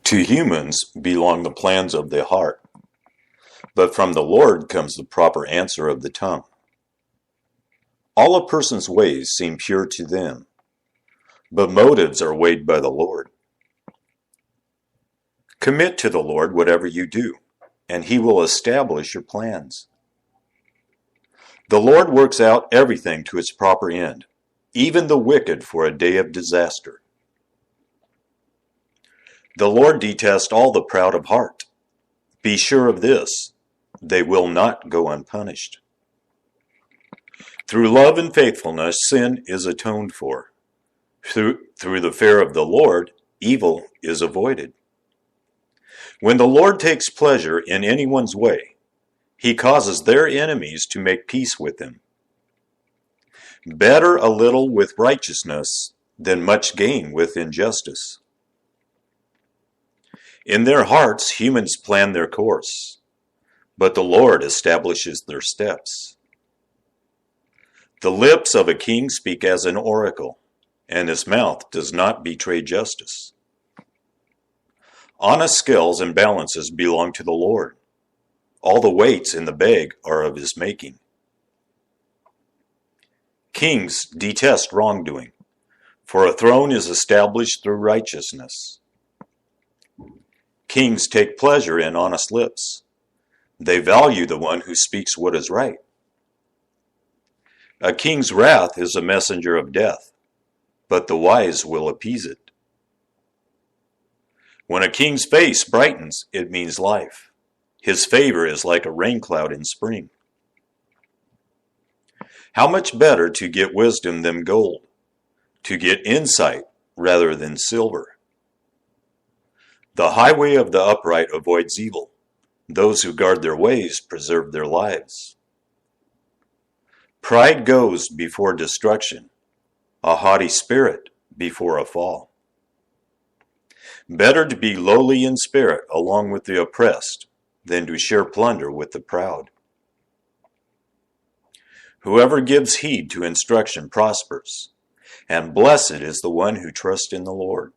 To humans belong the plans of the heart, but from the Lord comes the proper answer of the tongue. All a person's ways seem pure to them, but motives are weighed by the Lord. Commit to the Lord whatever you do, and He will establish your plans. The Lord works out everything to its proper end, even the wicked for a day of disaster. The Lord detests all the proud of heart. Be sure of this, they will not go unpunished. Through love and faithfulness, sin is atoned for. Through the fear of the Lord, evil is avoided. When the Lord takes pleasure in anyone's way, He causes their enemies to make peace with them. Better a little with righteousness than much gain with injustice. In their hearts, humans plan their course, but the Lord establishes their steps. The lips of a king speak as an oracle, and his mouth does not betray justice. Honest scales and balances belong to the Lord. All the weights in the bag are of His making. Kings detest wrongdoing, for a throne is established through righteousness. Kings take pleasure in honest lips. They value the one who speaks what is right. A king's wrath is a messenger of death, but the wise will appease it. When a king's face brightens, it means life. His favor is like a rain cloud in spring. How much better to get wisdom than gold, to get insight rather than silver. The highway of the upright avoids evil. Those who guard their ways preserve their lives. Pride goes before destruction, a haughty spirit before a fall. Better to be lowly in spirit along with the oppressed than to share plunder with the proud. Whoever gives heed to instruction prospers, and blessed is the one who trusts in the Lord.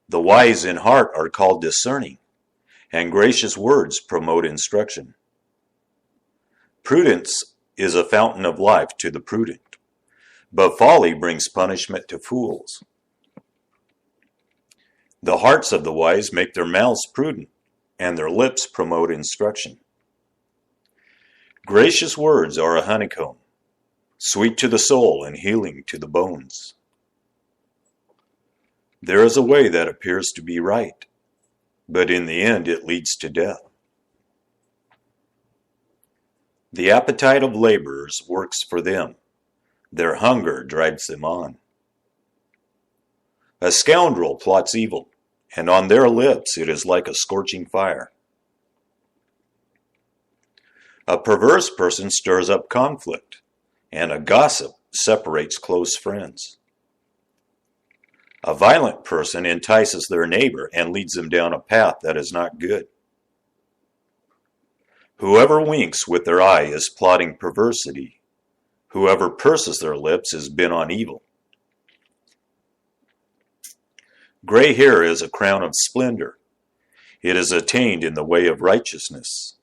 The wise in heart are called discerning, and gracious words promote instruction. Prudence is a fountain of life to the prudent, but folly brings punishment to fools. The hearts of the wise make their mouths prudent, and their lips promote instruction. Gracious words are a honeycomb, sweet to the soul and healing to the bones. There is a way that appears to be right, but in the end it leads to death. The appetite of laborers works for them. Their hunger drives them on. A scoundrel plots evil, and on their lips it is like a scorching fire. A perverse person stirs up conflict, and a gossip separates close friends. A violent person entices their neighbor and leads them down a path that is not good. Whoever winks with their eye is plotting perversity. Whoever purses their lips is bent on evil. Gray hair is a crown of splendor. It is attained in the way of righteousness.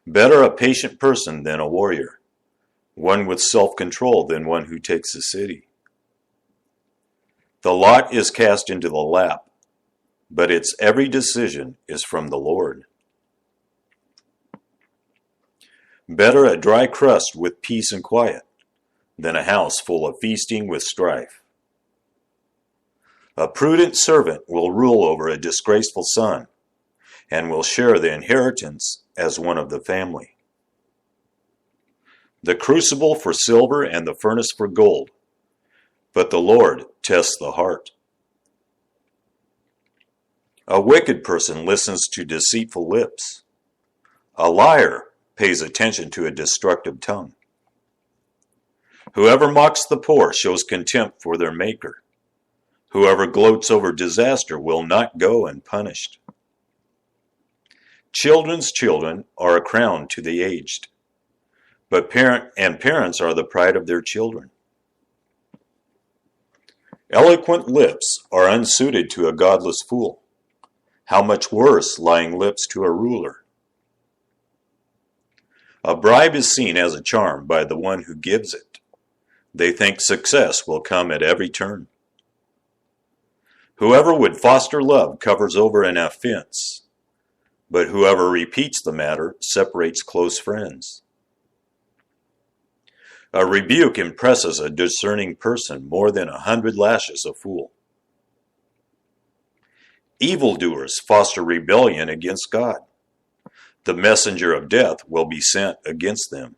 Better a patient person than a warrior, one with self-control than one who takes a city. The lot is cast into the lap, but its every decision is from the Lord. Better a dry crust with peace and quiet than a house full of feasting with strife. A prudent servant will rule over a disgraceful son and will share the inheritance as one of the family. The crucible for silver and the furnace for gold, but the Lord tests the heart. A wicked person listens to deceitful lips. A liar pays attention to a destructive tongue. Whoever mocks the poor shows contempt for their maker. Whoever gloats over disaster will not go unpunished. Children's children are a crown to the aged, but parents are the pride of their children. Eloquent lips are unsuited to a godless fool. How much worse lying lips to a ruler? A bribe is seen as a charm by the one who gives it. They think success will come at every turn. Whoever would foster love covers over an offense, but whoever repeats the matter separates close friends. A rebuke impresses a discerning person more than 100 lashes a fool. Evildoers foster rebellion against God. The messenger of death will be sent against them.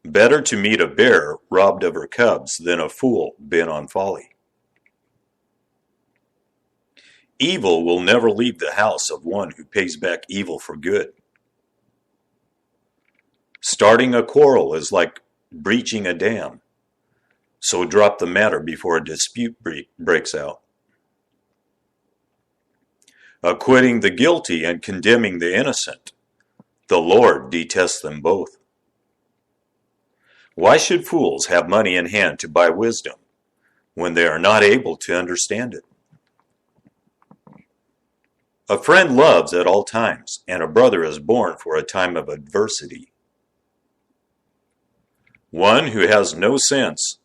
Better to meet a bear robbed of her cubs than a fool bent on folly. Evil will never leave the house of one who pays back evil for good. Starting a quarrel is like breaching a dam, so drop the matter before a dispute breaks out. Acquitting the guilty and condemning the innocent, the Lord detests them both. Why should fools have money in hand to buy wisdom when they are not able to understand it? A friend loves at all times, and a brother is born for a time of adversity. One who has no sense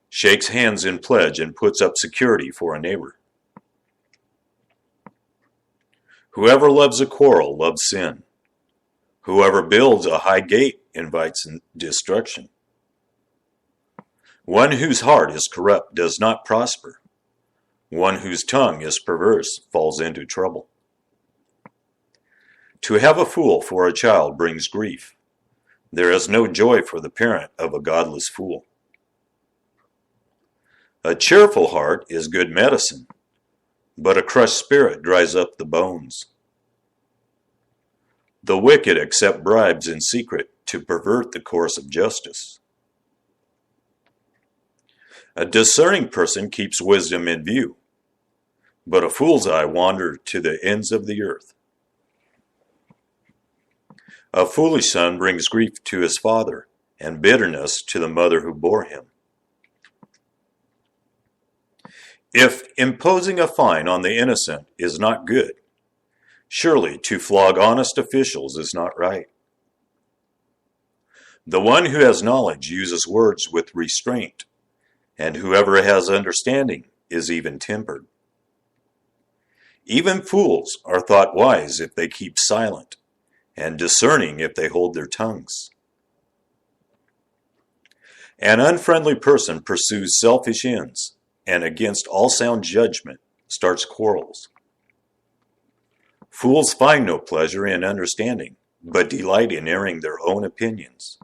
shakes hands in pledge and puts up security for a neighbor. Whoever loves a quarrel loves sin. Whoever builds a high gate invites destruction. One whose heart is corrupt does not prosper. One whose tongue is perverse falls into trouble. To have a fool for a child brings grief. There is no joy for the parent of a godless fool. A cheerful heart is good medicine, but a crushed spirit dries up the bones. The wicked accept bribes in secret to pervert the course of justice. A discerning person keeps wisdom in view, but a fool's eye wanders to the ends of the earth. A foolish son brings grief to his father, and bitterness to the mother who bore him. If imposing a fine on the innocent is not good, surely to flog honest officials is not right. The one who has knowledge uses words with restraint, and whoever has understanding is even-tempered. Even fools are thought wise if they keep silent, and discerning if they hold their tongues. An unfriendly person pursues selfish ends, and against all sound judgment starts quarrels. Fools find no pleasure in understanding, but delight in airing their own opinions.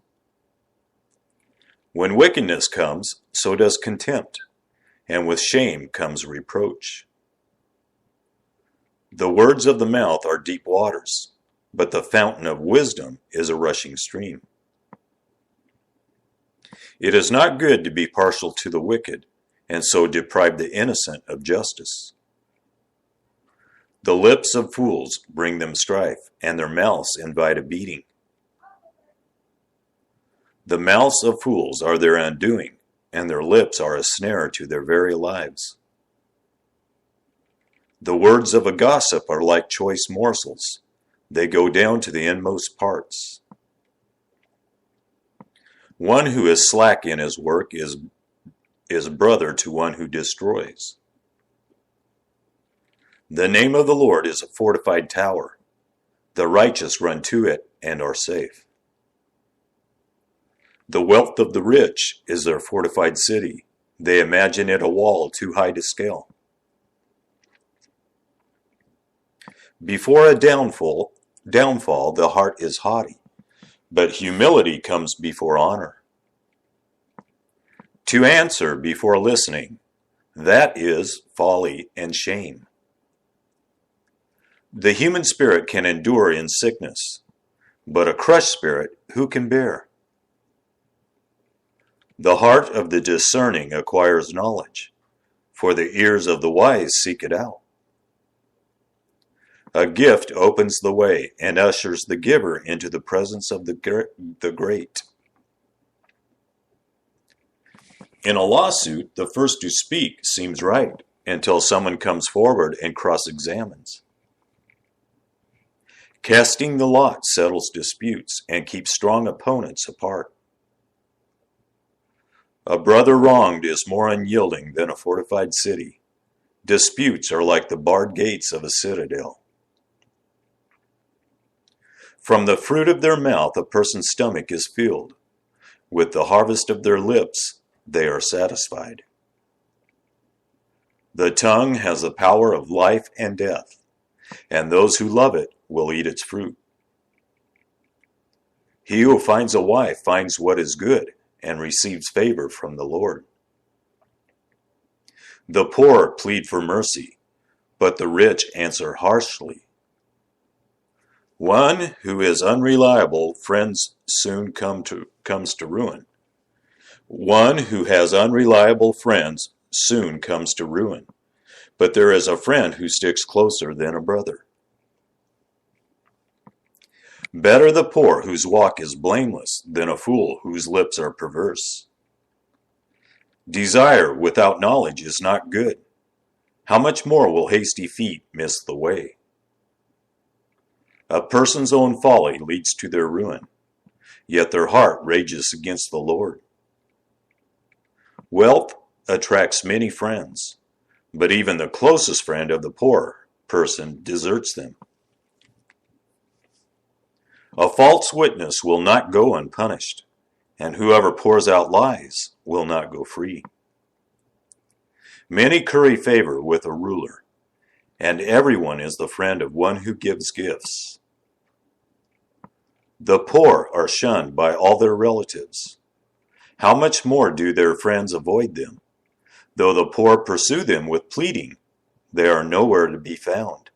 When wickedness comes, so does contempt, and with shame comes reproach. The words of the mouth are deep waters, but the fountain of wisdom is a rushing stream. It is not good to be partial to the wicked, and so deprive the innocent of justice. The lips of fools bring them strife, and their mouths invite a beating. The mouths of fools are their undoing, and their lips are a snare to their very lives. The words of a gossip are like choice morsels. They go down to the inmost parts. One who is slack in his work is brother to one who destroys. The name of the Lord is a fortified tower. The righteous run to it and are safe. The wealth of the rich is their fortified city. They imagine it a wall too high to scale. Before a downfall, the heart is haughty, but humility comes before honor. To answer before listening, that is folly and shame. The human spirit can endure in sickness, but a crushed spirit who can bear? The heart of the discerning acquires knowledge, for the ears of the wise seek it out. A gift opens the way and ushers the giver into the presence of the great. In a lawsuit, the first to speak seems right until someone comes forward and cross-examines. Casting the lot settles disputes and keeps strong opponents apart. A brother wronged is more unyielding than a fortified city. Disputes are like the barred gates of a citadel. From the fruit of their mouth a person's stomach is filled. With the harvest of their lips they are satisfied. The tongue has the power of life and death, and those who love it will eat its fruit. He who finds a wife finds what is good and receives favor from the Lord. The poor plead for mercy, but the rich answer harshly. One who is unreliable friends soon comes to ruin. One who has unreliable friends soon comes to ruin, but there is a friend who sticks closer than a brother. Better the poor whose walk is blameless than a fool whose lips are perverse. Desire without knowledge is not good. How much more will hasty feet miss the way? A person's own folly leads to their ruin, yet their heart rages against the Lord. Wealth attracts many friends, but even the closest friend of the poor person deserts them. A false witness will not go unpunished, and whoever pours out lies will not go free. Many curry favor with a ruler, and everyone is the friend of one who gives gifts. The poor are shunned by all their relatives. How much more do their friends avoid them? Though the poor pursue them with pleading, they are nowhere to be found.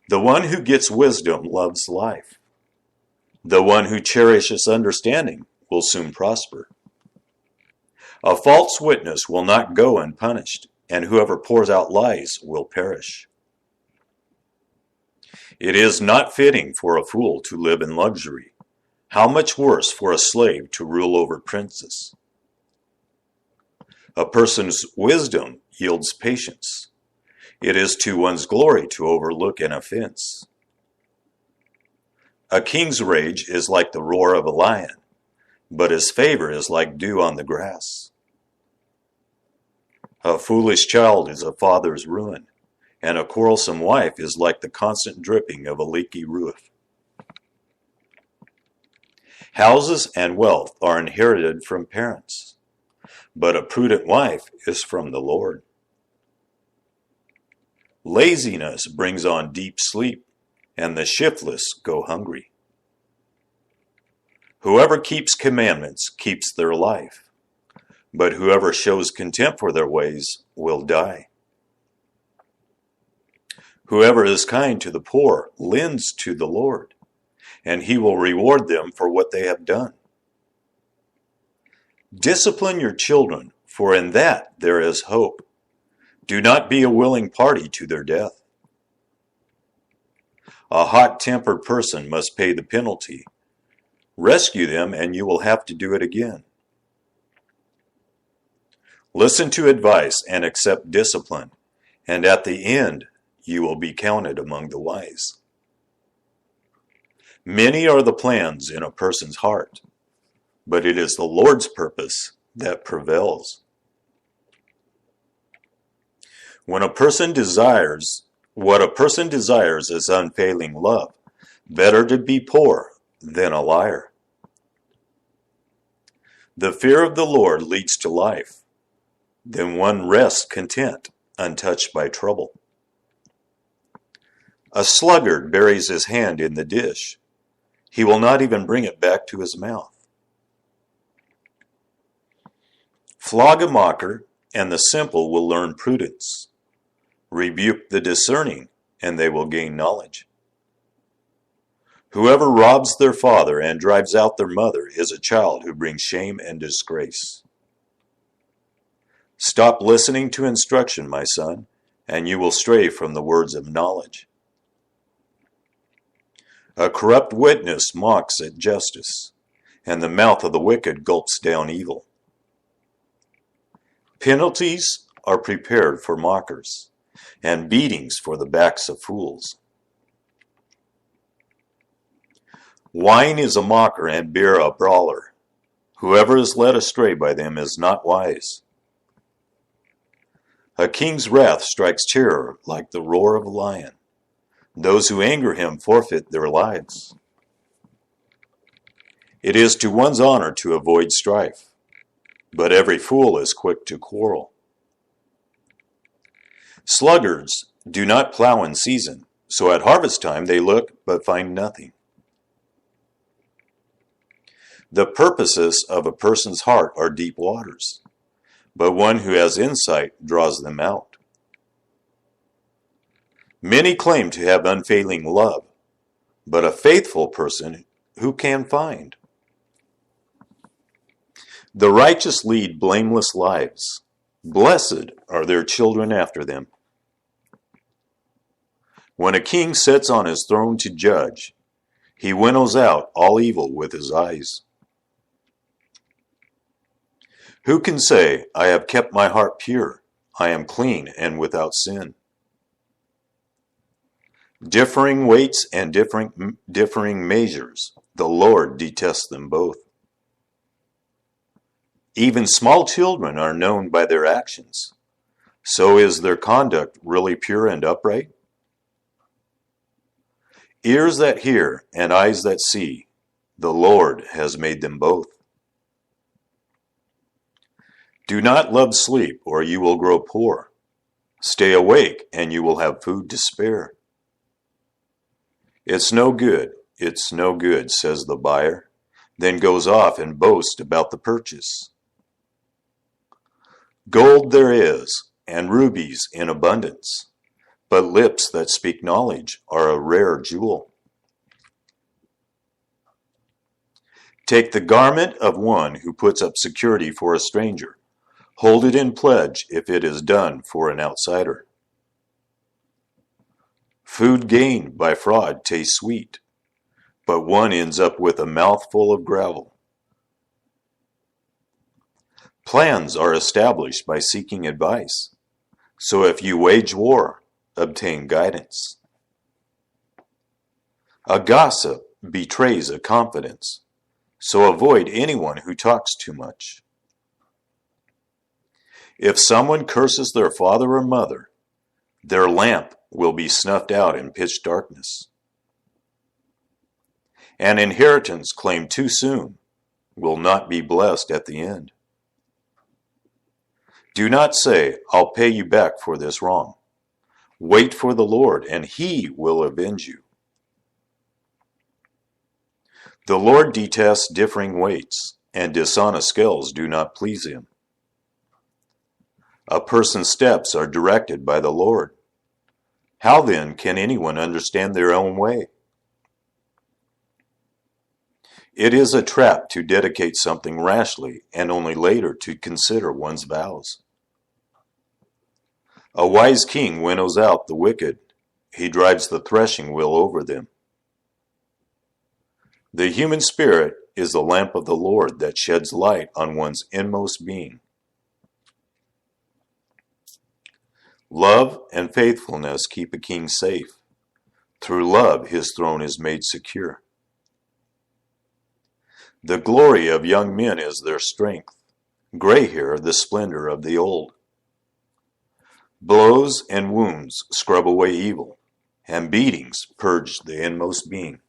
The one who gets wisdom loves life. The one who cherishes understanding will soon prosper. A false witness will not go unpunished, and whoever pours out lies will perish. It is not fitting for a fool to live in luxury. How much worse for a slave to rule over princes? A person's wisdom yields patience. It is to one's glory to overlook an offense. A king's rage is like the roar of a lion, but his favor is like dew on the grass. A foolish child is a father's ruin, and a quarrelsome wife is like the constant dripping of a leaky roof. Houses and wealth are inherited from parents, but a prudent wife is from the Lord. Laziness brings on deep sleep, and the shiftless go hungry. Whoever keeps commandments keeps their life, but whoever shows contempt for their ways will die. Whoever is kind to the poor lends to the Lord, and he will reward them for what they have done. Discipline your children, for in that there is hope. Do not be a willing party to their death. A hot-tempered person must pay the penalty. Rescue them, and you will have to do it again. Listen to advice and accept discipline, and at the end you will be counted among the wise. Many are the plans in a person's heart, but it is the Lord's purpose that prevails. What a person desires is unfailing love. Better to be poor than a liar. The fear of the Lord leads to life. Then one rests content, untouched by trouble. A sluggard buries his hand in the dish. He will not even bring it back to his mouth. Flog a mocker, and the simple will learn prudence. Rebuke the discerning, and they will gain knowledge. Whoever robs their father and drives out their mother is a child who brings shame and disgrace. Stop listening to instruction, my son, and you will stray from the words of knowledge. A corrupt witness mocks at justice, and the mouth of the wicked gulps down evil. Penalties are prepared for mockers, and beatings for the backs of fools. Wine is a mocker and beer a brawler. Whoever is led astray by them is not wise. A king's wrath strikes terror like the roar of a lion. Those who anger him forfeit their lives. It is to one's honor to avoid strife, but every fool is quick to quarrel. Sluggards do not plow in season, so at harvest time they look but find nothing. The purposes of a person's heart are deep waters, but one who has insight draws them out. Many claim to have unfailing love, but a faithful person who can find? The righteous lead blameless lives. Blessed are their children after them. When a king sits on his throne to judge, he winnows out all evil with his eyes. Who can say, I have kept my heart pure, I am clean and without sin? Differing weights and differing measures, the Lord detests them both. Even small children are known by their actions. So is their conduct really pure and upright? Ears that hear and eyes that see, the Lord has made them both. Do not love sleep, or you will grow poor. Stay awake, and you will have food to spare. It's no good, says the buyer, then goes off and boasts about the purchase. Gold there is, and rubies in abundance, but lips that speak knowledge are a rare jewel. Take the garment of one who puts up security for a stranger. Hold it in pledge if it is done for an outsider. Food gained by fraud tastes sweet, but one ends up with a mouthful of gravel. Plans are established by seeking advice, so if you wage war, obtain guidance. A gossip betrays a confidence, so avoid anyone who talks too much. If someone curses their father or mother, their lamp will be snuffed out in pitch darkness. An inheritance claimed too soon will not be blessed at the end. Do not say, I'll pay you back for this wrong. Wait for the Lord, and He will avenge you. The Lord detests differing weights, and dishonest scales do not please Him. A person's steps are directed by the Lord. How then can anyone understand their own way? It is a trap to dedicate something rashly and only later to consider one's vows. A wise king winnows out the wicked. He drives the threshing wheel over them. The human spirit is the lamp of the Lord that sheds light on one's inmost being. Love and faithfulness keep a king safe. Through love, his throne is made secure. The glory of young men is their strength. Gray hair, the splendor of the old. Blows and wounds scrub away evil, and beatings purge the inmost being.